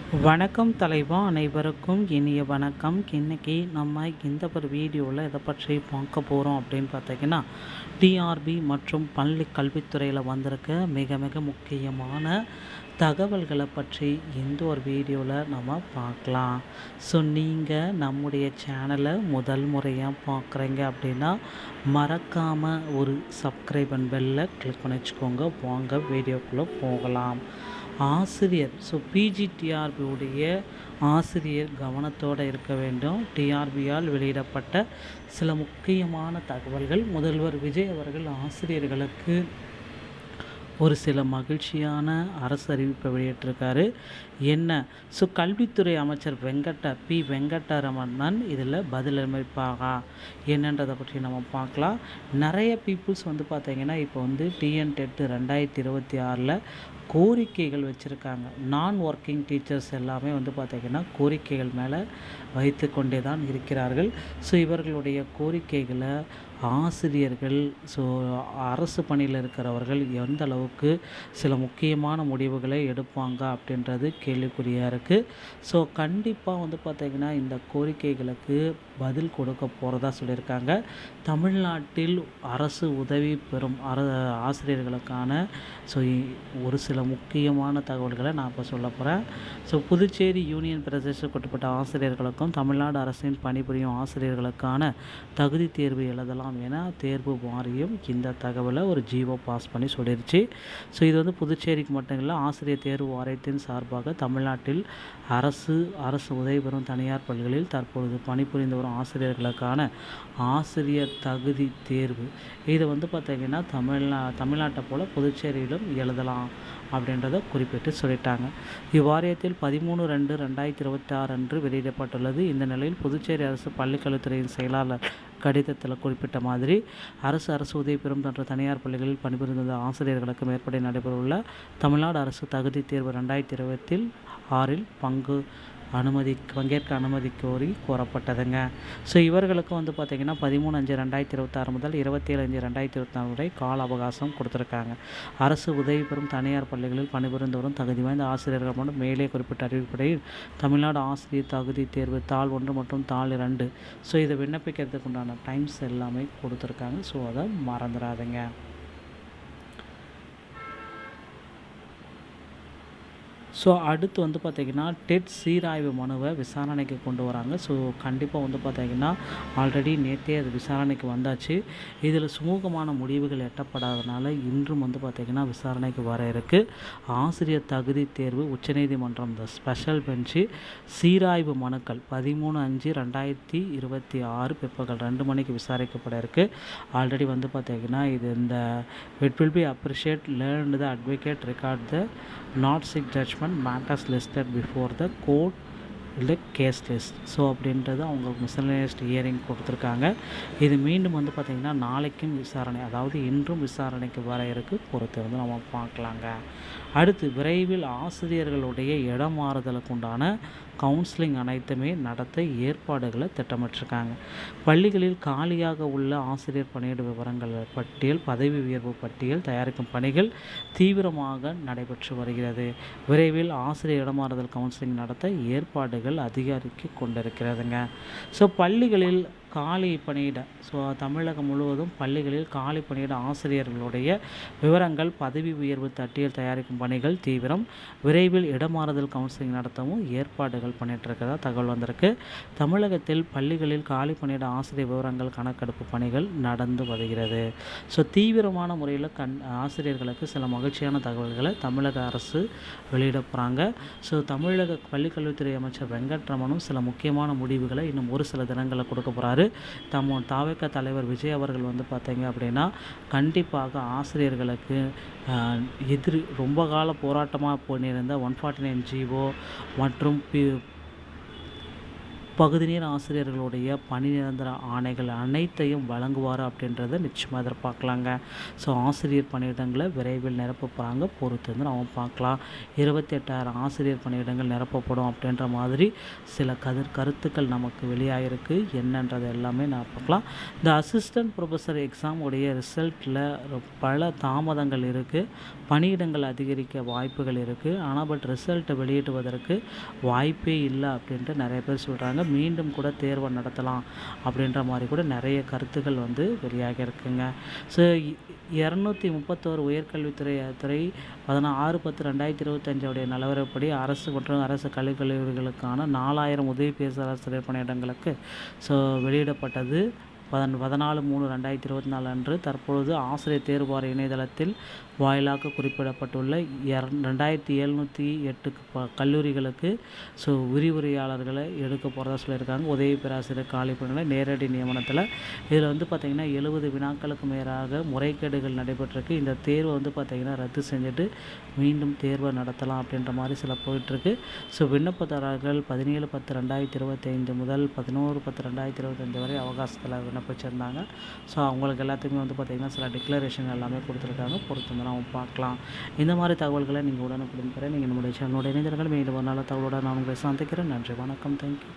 வணக்கம் தலைவா, அனைவருக்கும் இனிய வணக்கம். இன்றைக்கி நம்ம இந்த ஒரு வீடியோவில் எதை பற்றி பார்க்க போகிறோம் அப்படின்னு பார்த்தீங்கன்னா, டிஆர்பி மற்றும் பள்ளி கல்வித்துறையில் வந்திருக்க மிக மிக முக்கியமான தகவல்களை பற்றி இந்த ஒரு வீடியோவில் நம்ம பார்க்கலாம். ஸோ நீங்கள் நம்முடைய சேனலை முதல் முறையாக பார்க்குறீங்க அப்படின்னா மறக்காமல் ஒரு சப்ஸ்கிரைப் அண்ட் பெல்லை கிளிக் பண்ணி வச்சுக்கோங்க. வாங்க வீடியோக்குள்ளே போகலாம். ஆசிரியர் பிஜிடிஆர்பியுடைய ஆசிரியர் கவனத்தோடு இருக்க வேண்டும். டிஆர்பியால் வெளியிடப்பட்ட சில முக்கியமான தகவல்கள். முதல்வர் விஜய் அவர்கள் ஆசிரியர்களுக்கு ஒரு சில மகிழ்ச்சியான அரசு அறிவிப்பை வெளியிட்டிருக்காரு. என்ன? கல்வித்துறை அமைச்சர் வெங்கட்டரமணன் இதில் பதிலமைப்பாக என்னன்றதை பற்றி நம்ம பார்க்கலாம். நிறைய பீப்புள்ஸ் பார்த்திங்கன்னா இப்போ டிஎன் டெட் 2026 கோரிக்கைகள் வச்சுருக்காங்க. நான் ஒர்க்கிங் டீச்சர்ஸ் எல்லாமே பார்த்திங்கன்னா கோரிக்கைகள் மேலே வைத்து கொண்டே தான் இருக்கிறார்கள். இவர்களுடைய கோரிக்கைகளை ஆசிரியர்கள் அரசு பணியில் இருக்கிறவர்கள் எந்த அளவுக்கு சில முக்கியமான முடிவுகளை எடுப்பாங்க அப்படின்றது கேள்விக்குறியாக இருக்குது. கண்டிப்பாக பார்த்திங்கன்னா இந்த கோரிக்கைகளுக்கு பதில் கொடுக்க போகிறதா சொல்லியிருக்காங்க. தமிழ்நாட்டில் அரசு உதவி பெறும் ஆசிரியர்களுக்கான ஒரு சில முக்கியமான தகவல்களை நான் இப்போ சொல்ல போகிறேன். புதுச்சேரி யூனியன் பிரதேசத்துக்குட்பட்ட ஆசிரியர்களுக்கும் தமிழ்நாடு அரசின் பணிபுரியும் ஆசிரியர்களுக்கான தகுதி தேர்வு எழுதலாம் என தேர்வு வாரியம் இந்த தகவலை ஒரு ஜிஓ பாஸ் பண்ணி சொல்லிருச்சு. இது புதுச்சேரிக்கு மட்டும் இல்லை, ஆசிரியர் தேர்வு வாரியத்தின் சார்பாக தமிழ்நாட்டில் அரசு உதவி பெறும் தனியார் பள்ளிகளில் தற்பொழுது பணிபுரிந்து வரும் ஆசிரியர்களுக்கான ஆசிரியர் தகுதி தேர்வு இது பார்த்திங்கன்னா தமிழ்நாட்டை போல் புதுச்சேரியிலும் எழுதலாம் அப்படின்றத குறிப்பிட்டு சொல்லிட்டாங்க. இவ்வாரியத்தில் 13/2/2026 அன்று வெளியிடப்பட்டுள்ளது. இந்த நிலையில் புதுச்சேரி அரசு பள்ளிக்கல்வித்துறையின் செயலாளர் கடிதத்தில் குறிப்பிட்ட மாதிரி அரசு உதவி பெறும் என்ற தனியார் பள்ளிகளில் பணிபுரிந்த ஆசிரியர்களுக்கு மேற்படி நடைபெறவுள்ள தமிழ்நாடு அரசு தகுதி தேர்வு 2026 பங்கேற்க அனுமதி கோரி கோரப்பட்டதுங்க. இவர்களுக்கு பார்த்திங்கன்னா 13/5/2026 முதல் 27/5/2024 வரை கால அவகாசம் கொடுத்துருக்காங்க. அரசு உதவி பெறும் தனியார் பள்ளிகளில் பணிபுரிந்து வரும் தகுதி வாய்ந்த ஆசிரியர்கள் மட்டும் மேலே குறிப்பிட்ட அறிவிப்படையில் தமிழ்நாடு ஆசிரியர் தகுதி தேர்வு தாள் 1 மற்றும் தாள் 2 இதை விண்ணப்பிக்கிறதுக்கு உண்டான டைம்ஸ் எல்லாமே கொடுத்துருக்காங்க. அதை மறந்துடாதுங்க. அடுத்து பார்த்திங்கன்னா டெட் சீராய்வு மனுவை விசாரணைக்கு கொண்டு வராங்க. கண்டிப்பாக பார்த்திங்கன்னா ஆல்ரெடி நேற்றே அது விசாரணைக்கு வந்தாச்சு. இதில் சுமூகமான முடிவுகள் எட்டப்படாதனால இன்றும் பார்த்திங்கன்னா விசாரணைக்கு வர இருக்குது. ஆசிரியர் தகுதி தேர்வு உச்சநீதிமன்றம் ஸ்பெஷல் பெஞ்சு சீராய்வு மனுக்கள் 13/5/2026 பிற்பகல் 2 மணிக்கு விசாரிக்கப்பட இருக்குது. ஆல்ரெடி பார்த்திங்கன்னா இது இந்த it will be appreciate learned the advocate record the not sick judgment matters listed before the court இல்லை கேஸ் லிஸ்ட் அப்படின்றது அவங்க மிஸ்சலேனியஸ் ஹியரிங் கொடுத்துருக்காங்க. இது மீண்டும் பார்த்திங்கன்னா நாளைக்கும் விசாரணை, அதாவது இன்றும் விசாரணைக்கு வர இருக்குது. பொறுத்து நம்ம பார்க்கலாங்க. அடுத்து விரைவில் ஆசிரியர்களுடைய இடம் மாறுதலுக்கு உண்டான கவுன்சிலிங் அனைத்துமே நடத்த ஏற்பாடுகளை திட்டமிட்டிருக்காங்க. பள்ளிகளில் காலியாக உள்ள ஆசிரியர் பணியிட விவரங்கள் பட்டியல், பதவி உயர்வு பட்டியல் தயாரிக்கும் பணிகள் தீவிரமாக நடைபெற்று வருகிறது. விரைவில் ஆசிரியர் இடமாறுதல் கவுன்சிலிங் நடத்த ஏற்பாடுகள் அதிகரித்து கொண்டிருக்கிறதுங்க. பள்ளிகளில் காலி பணியிட தமிழகம் முழுவதும் பள்ளிகளில் காலி பணியிட ஆசிரியர்களுடைய விவரங்கள், பதவி உயர்வு பட்டியல் தயாரிக்கும் பணிகள் தீவிரம். விரைவில் இடமாறுதல் கவுன்சிலிங் நடத்தவும் ஏற்பாடுகள் பண்ணிட்டு இருக்கிறதா தகவல் வந்திருக்கு. தமிழகத்தில் பள்ளிகளில் காலி பணியிட ஆசிரியர் விவரங்கள் கணக்கெடுப்பு பணிகள் நடந்து வருகிறது. தீவிரமான முறையில் ஆசிரியர்களுக்கு சில மகிழ்ச்சியான தகவல்களை தமிழக அரசு வெளியிட போகிறாங்க. தமிழக பள்ளிக்கல்வித்துறை அமைச்சர் வெங்கட்ரமணும் சில முக்கியமான முடிவுகளை இன்னும் ஒரு சில தினங்களில் கொடுக்க போகிறாரு. தாவேகா தலைவர் விஜய் அவர்கள் பார்த்தீங்க அப்படின்னா கண்டிப்பாக ஆசிரியர்களுக்கு ரொம்ப கால போராட்டமாக போனிருந்த 149 ஜிஓ மற்றும் பகுதி நேர ஆசிரியர்களுடைய பணி நிரந்தர ஆணைகள் அனைத்தையும் வழங்குவார் அப்படின்றத நிச்சயமாக எதிர்பார்க்கலாங்க. ஸோ ஆசிரியர் பணியிடங்களை விரைவில் நிரப்ப போகிறாங்க, பொறுத்து வந்து நம்ம பார்க்கலாம். 28,000 ஆசிரியர் பணியிடங்கள் நிரப்பப்படும் அப்படின்ற மாதிரி சில கருத்துக்கள் நமக்கு வெளியாகிருக்கு. என்னன்றது எல்லாமே நான் பார்க்கலாம். இந்த அசிஸ்டன்ட் ப்ரொஃபஸர் எக்ஸாம் உடைய ரிசல்ட்டில் பல தாமதங்கள் இருக்குது. பணியிடங்கள் அதிகரிக்க வாய்ப்புகள் இருக்குது. ஆனால் ரிசல்ட்டை வெளியிடுவதற்கு வாய்ப்பே இல்லை அப்படின்ட்டு நிறைய பேர் சொல்கிறாங்க. மீண்டும் கூட தேர்வை நடத்தலாம் அப்படின்ற மாதிரி கூட நிறைய கருத்துக்கள் வந்து வெளியாக இருக்குங்க. ஸோ 231 உயர்கல்வித்துறை 16/10/2025 நிலவரப்படி அரசு மற்றும் அரசு கல்லூரிகளுக்கான 4000 உதவி பேராசிரியர் பணியிடங்களுக்கு வெளியிடப்பட்டது 14/3/2024 அன்று. தற்பொழுது ஆசிரியர் தேர்வு வாரிய இணையதளத்தில் வாயிலாக குறிப்பிடப்பட்டுள்ள 2708 கல்லூரிகளுக்கு விரிவுரையாளர்களை எடுக்க போகிறதா சொல்லியிருக்காங்க. உதவி பேராசிரியர் காலி பணிகளை நேரடி நியமனத்தில் இதில் வந்து பார்த்திங்கன்னா 70 வினாக்களுக்கு மேலாக முறைகேடுகள் நடைபெற்றிருக்கு. இந்த தேர்வை வந்து பார்த்திங்கன்னா ரத்து செஞ்சுட்டு மீண்டும் தேர்வை நடத்தலாம் அப்படின்ற மாதிரி சில போயிட்டுருக்கு. விண்ணப்பதாரர்கள் 17/10/2025 முதல் 11/10/2025 வரை அவகாசத்தில் விண்ணப்பிச்சிருந்தாங்க. அவங்களுக்கு எல்லாத்துக்குமே வந்து பார்த்திங்கன்னா சில டிக்ளரேஷன் எல்லாமே கொடுத்துருக்காங்க, பொறுத்து வந்து நம்ம பார்க்கலாம். இந்த மாதிரி தகவல்களை நீங்கள் உடனுக்குடன் பெற நீங்கள் நம்முடைய சேனலோட இணைந்திருங்கள். மேலும் ஒரு நல்ல தகவலோட நான் உங்களை சந்திக்கிறேன். நன்றி, வணக்கம், தேங்க்யூ.